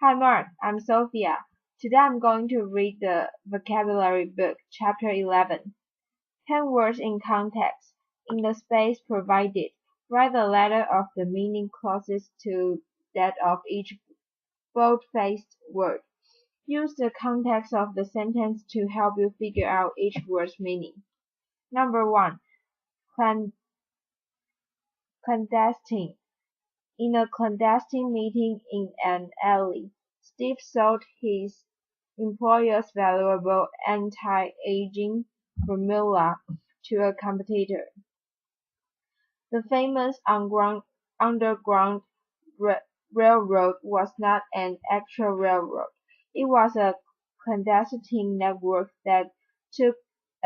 Hi Mark, I'm Sophia. Today I'm going to read the vocabulary book, Chapter 11. 10 words in context. In the space provided, write the letter of the meaning closest to that of each bold-faced word. Use the context of the sentence to help you figure out each word's meaning. Number 1. Clandestine. In a clandestine meeting in an alley, Steve sold his employer's valuable anti-aging formula to a competitor. The famous underground railroad was not an actual railroad. It was a clandestine network that took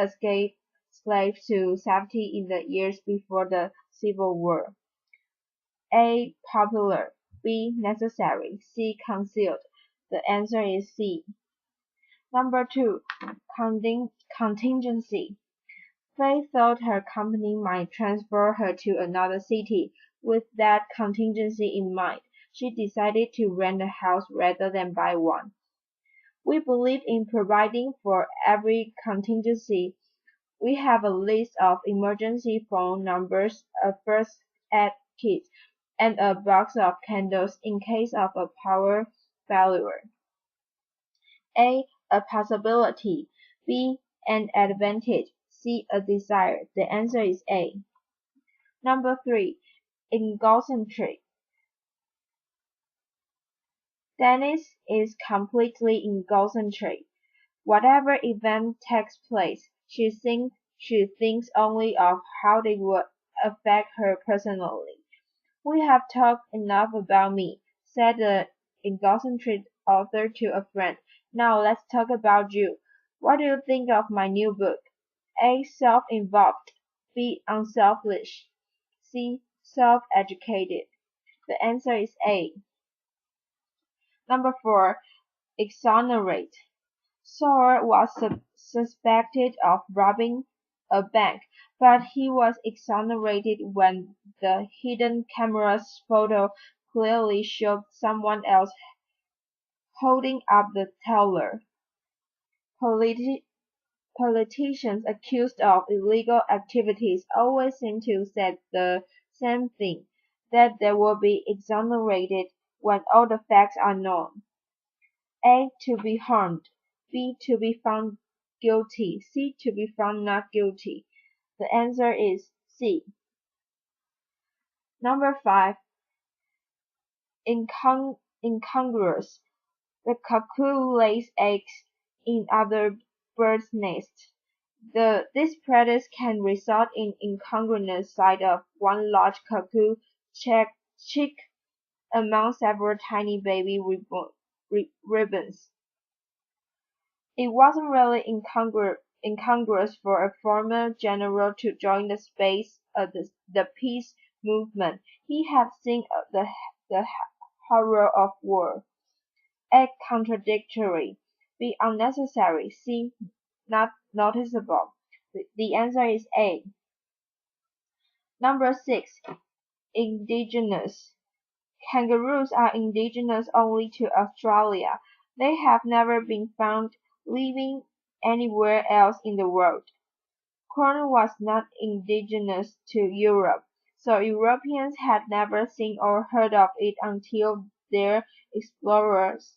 escaped slaves to safety in the years before the Civil War. A. Popular. B. Necessary. C. Concealed. The answer is C. Number 2. Contingency. Faye thought her company might transfer her to another city. With that contingency in mind, she decided to rent a house rather than buy one. We believe in providing for every contingency. We have a list of emergency phone numbers, a first aid kit, and a box of candles in case of a power failure. A. A possibility. B. An advantage. C. A desire. The answer is A. Number 3. Egocentric. Dennis is completely egocentric. Whatever event takes place, she thinks only of how they would affect her personally. We have talked enough about me, said the egocentric author to a friend. Now let's talk about you. What do you think of my new book? A. Self-involved. B. Unselfish. C. Self-educated. The answer is A. Number 4. Exonerate. Sawyer was suspected of robbing a bank, but he was exonerated when the hidden camera's photo clearly showed someone else holding up the teller. Politicians accused of illegal activities always seem to say the same thing, that they will be exonerated when all the facts are known. A. To be harmed. B. To be found guilty. C. To be found not guilty. The answer is C. Number 5. Incongruous. The cuckoo lays eggs in other birds' nests. This practice can result in incongruous sight of one large cuckoo chick among several tiny baby ribbons. It wasn't really incongruous for a former general to join the peace movement. He had seen the horror of war. A. Contradictory. B. Unnecessary. C. Not noticeable. The answer is A. Number 6. Indigenous. Kangaroos are indigenous only to Australia. They have never been found living anywhere else in the world. Corn was not indigenous to Europe, so Europeans had never seen or heard of it until their explorers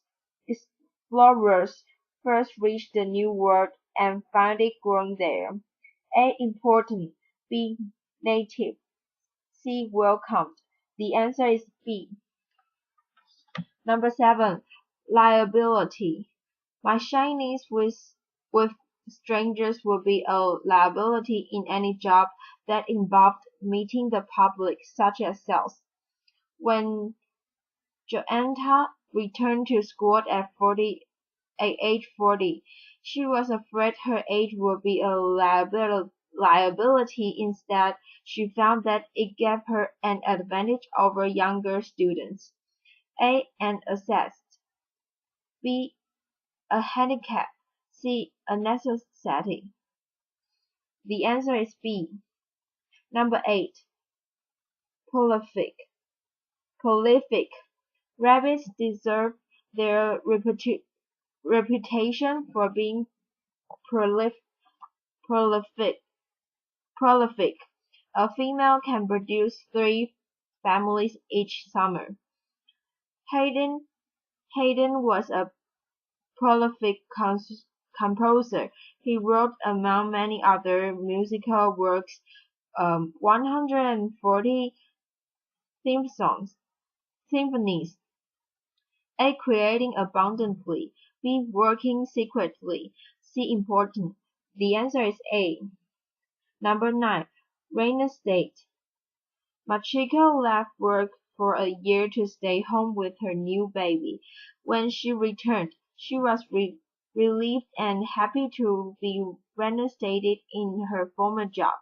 first reached the New World and found it growing there. A. Important. B. Native. C. Welcomed. The answer is B. Number 7. Liability. My shyness with strangers would be a liability in any job that involved meeting the public, such as sales. When Joanna returned to school at age 40, she was afraid her age would be a liability. Instead, she found that it gave her an advantage over younger students. A. An asset. B. A handicap. C. A necessity. The answer is B. Number 8. Prolific. Rabbits deserve Their reputation for being prolif- prolific, prolific. A female can produce 3 families each summer. Haydn Haydn was a prolific composer. He wrote, among many other musical works, 140 symphonies. A. Creating abundantly. B. Working secretly. C. Important. The answer is A. Number 9. Reign estate. Machiko left work for a year to stay home with her new baby. When she returned, she was relieved and happy to be reinstated in her former job.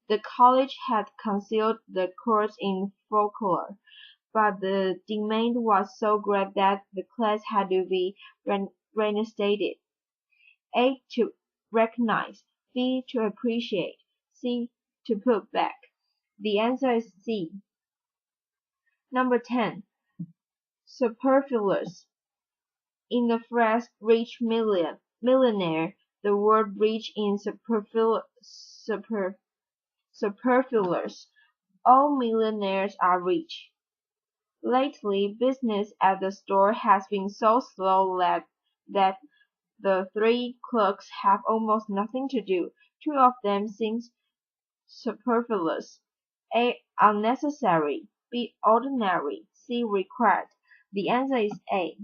The college had concealed the course in folklore, but the demand was so great that the class had to be reinstated. A. To recognize. B. To appreciate. C. To put back. The answer is C. Number 10. Superfluous. In the phrase rich millionaire, the word rich in superfluous. All millionaires are rich. Lately, business at the store has been so slow that the 3 clerks have almost nothing to do. 2 of them seem superfluous. A. Unnecessary. B. Ordinary. C. Required. The answer is A.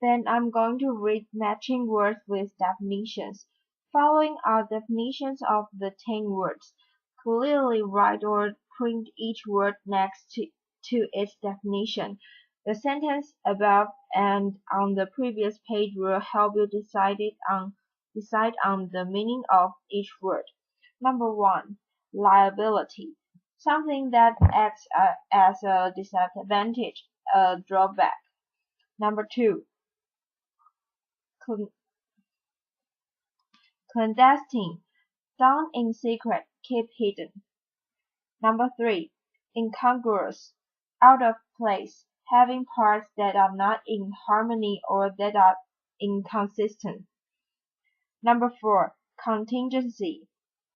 Then I'm going to read matching words with definitions. Following are definitions of the 10 words. Clearly write or print each word next to its definition. The sentence above and on the previous page will help you decide on the meaning of each word. Number 1. Liability. Something that acts as a disadvantage, a drawback. Number 2. Clandestine. Done in secret, keep hidden. Number 3. Incongruous. Out of place, having parts that are not in harmony or that are inconsistent. Number 4. Contingency.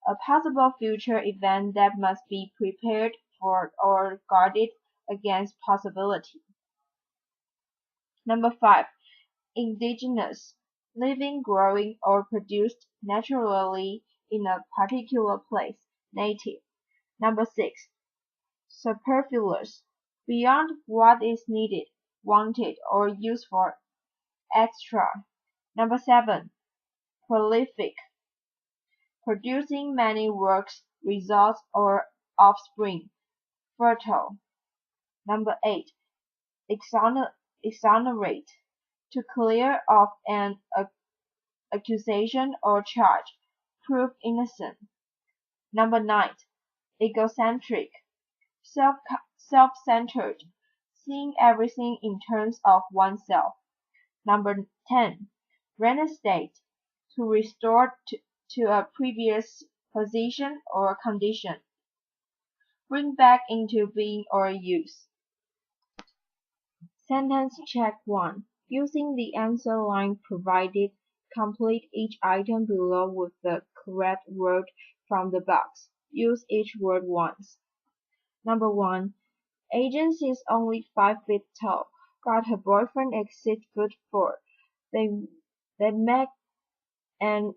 A possible future event that must be prepared for or guarded against possibility. Number 5. Indigenous. Living, growing, or produced naturally in a particular place. Native. Number 6. Superfluous. Beyond what is needed, wanted, or used for. Extra. Number 7. Prolific. Producing many works, results, or offspring. Fertile. Number 8. Exonerate. To clear of an accusation or charge. Prove innocent. Number 9. Egocentric. Self-centered. Seeing everything in terms of oneself. Number 10. Reinstate. To restore to a previous position or condition. Bring back into being or use. Sentence check 1. Using the answer line provided, complete each item below with the correct word from the box. Use each word once. Number 1. Agnes is only 5 feet tall, but her boyfriend is 6'4". They make an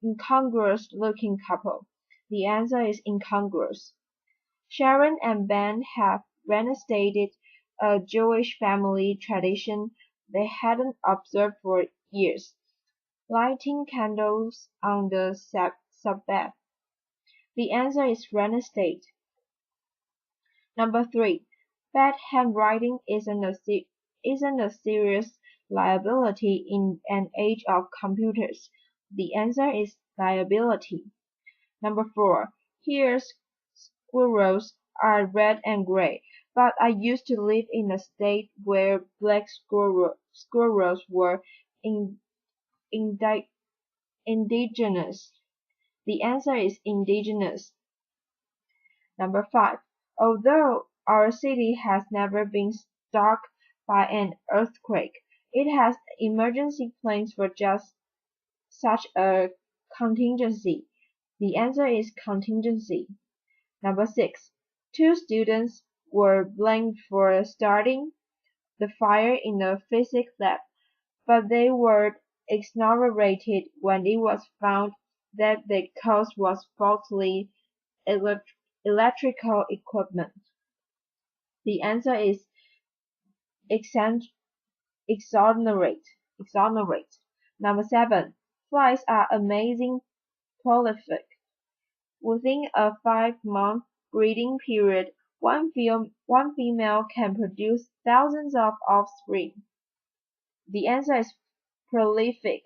incongruous looking couple. The answer is incongruous. Sharon and Ben have reinstated a Jewish family tradition they hadn't observed for years, lighting candles on the Sabbath. The answer is reinstate. Number 3. Bad handwriting isn't a serious liability in an age of computers. The answer is liability. Number 4. Here squirrels are red and gray, but I used to live in a state where black squirrels were indigenous. The answer is indigenous. Number 5. Although our city has never been struck by an earthquake. It has emergency plans for just such a contingency. The answer is contingency. Number 6. Two students were blamed for starting the fire in the physics lab, but they were exonerated when it was found that the cause was faulty electrical equipment. The answer is exonerate. Number 7. Flies are amazing prolific. Within a 5-month breeding period, one female can produce thousands of offspring. The answer is prolific.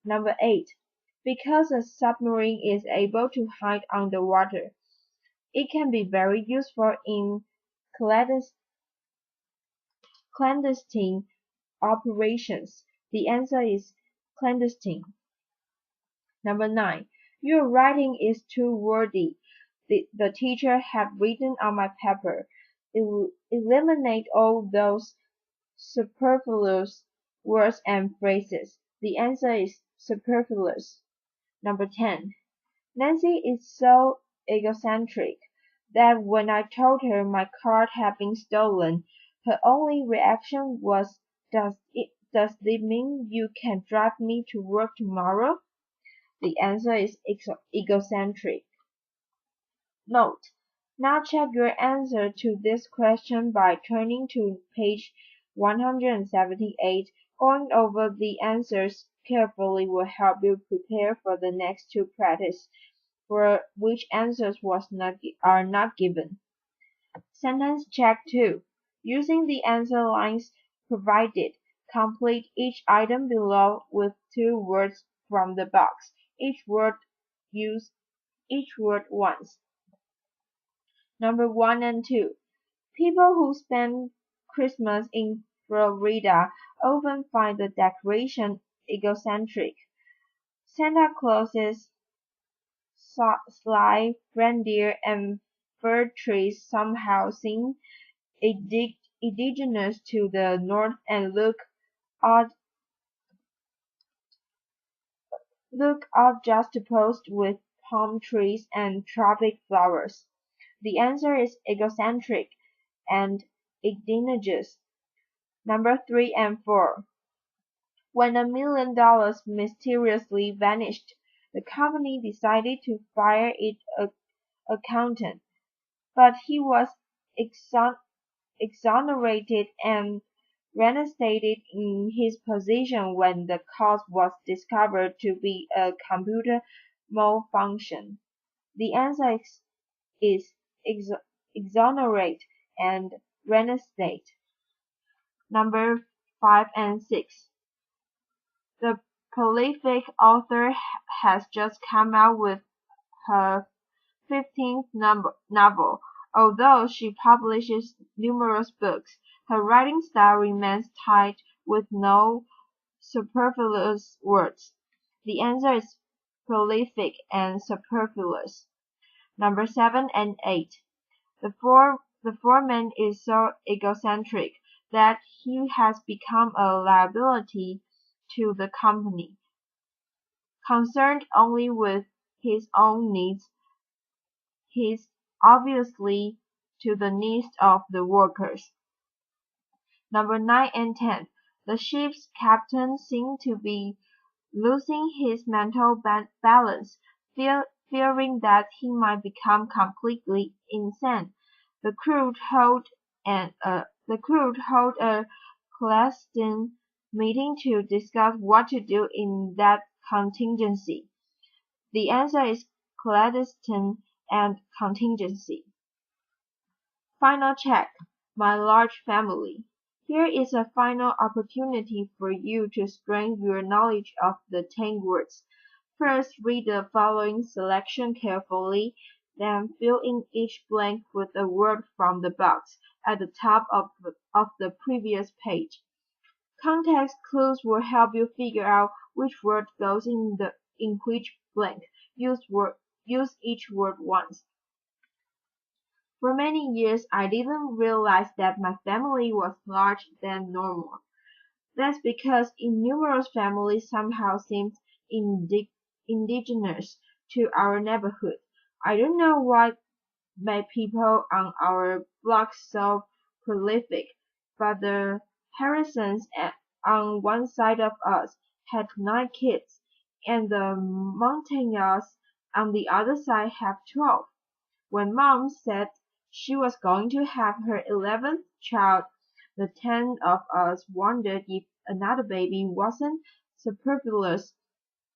Number 8. Because a submarine is able to hide underwater, it can be very useful in clandestine operations. The answer is clandestine. Number 9. Your writing is too wordy. The teacher had written on my paper. Eliminate all those superfluous words and phrases. The answer is superfluous. Number 10. Nancy is so egocentric that when I told her my card had been stolen, her only reaction was, does it mean you can drive me to work tomorrow? The answer is egocentric. Note: now check your answer to this question by turning to page 178. Going over the answers carefully will help you prepare for the next two practice, for which answers are not given. Sentence check 2. Using the answer lines provided, complete each item below with two words from the box. Use each word once. Number 1 and 2. People who spend Christmas in Florida often find the decoration egocentric. Santa Claus's sleigh, reindeer, and fir trees somehow seem indigenous to the North and look odd juxtaposed with palm trees and tropic flowers. The answer is egocentric and indigenous. Number 3 and 4. When $1 million mysteriously vanished, the company decided to fire its accountant, but he was exonerated and reinstated in his position when the cause was discovered to be a computer malfunction. The answer is exonerate and reinstate. Number 5 and 6. The prolific author has just come out with her 15th novel. Although she publishes numerous books, her writing style remains tight with no superfluous words. The answer is prolific and superfluous. Number 7 and 8. The foreman is so egocentric that he has become a liability to the company. Concerned only with his own needs, he's obviously to the needs of the workers. Number 9 and 10. The ship's captain seemed to be losing his mental balance, fearing that he might become completely insane. The crew held a clandestine meeting to discuss what to do in that contingency. The answer is clandestine and contingency. Final check. My large family. Here is a final opportunity for you to strengthen your knowledge of the 10 words. First, read the following selection carefully, then fill in each blank with a word from the box at the top of the previous page. Context clues will help you figure out which word goes in which blank. Use each word once. For many years I didn't realize that my family was larger than normal. That's because innumerous families somehow seemed indigenous to our neighborhood. I don't know what made people on our block so prolific, but the Harrisons on one side of us had 9 kids, and the Montagnards on the other side have 12. When Mom said she was going to have her 11th child, the 10 of us wondered if another baby wasn't superfluous,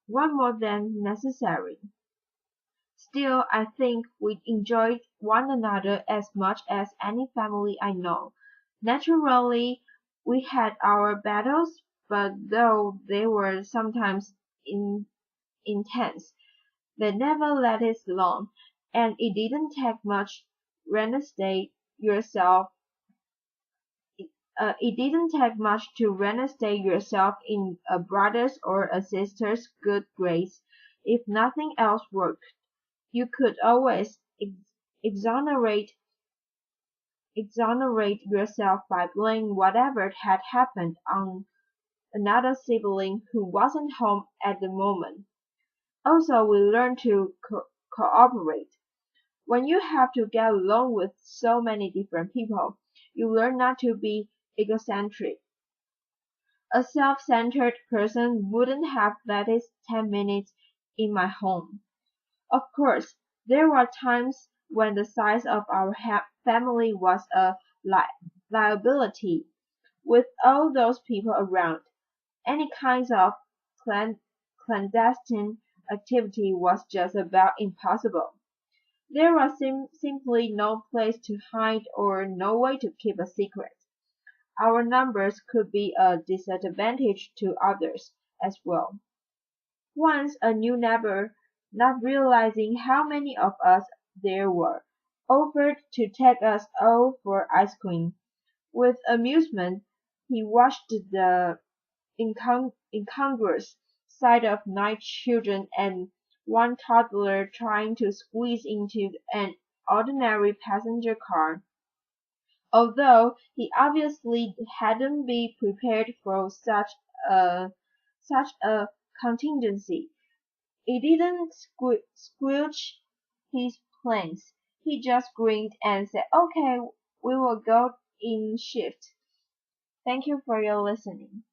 one more than necessary. Still, I think we enjoyed one another as much as any family I know. Naturally, we had our battles, but though they were sometimes intense, they never lasted long, and yourself it didn't take much to reinstate yourself in a brother's or a sister's good grace. If nothing else worked, you could always exonerate exonerate yourself by blaming whatever had happened on another sibling who wasn't home at the moment. Also, we learned to cooperate. When you have to get along with so many different people, you learn not to be egocentric. A self-centered person wouldn't have lasted 10 minutes in my home. Of course, there were times when the size of our family was a liability. With all those people around, any kinds of clandestine activity was just about impossible. There was simply no place to hide or no way to keep a secret. Our numbers could be a disadvantage to others as well. Once a new neighbor, not realizing how many of us there were, offered to take us all for ice cream. With amusement, he watched the incongruous sight of 9 children and one toddler trying to squeeze into an ordinary passenger car. Although he obviously hadn't been prepared for such a contingency, it didn't squelch his plans. He just grinned and said, "Okay, we will go in shift." Thank you for your listening.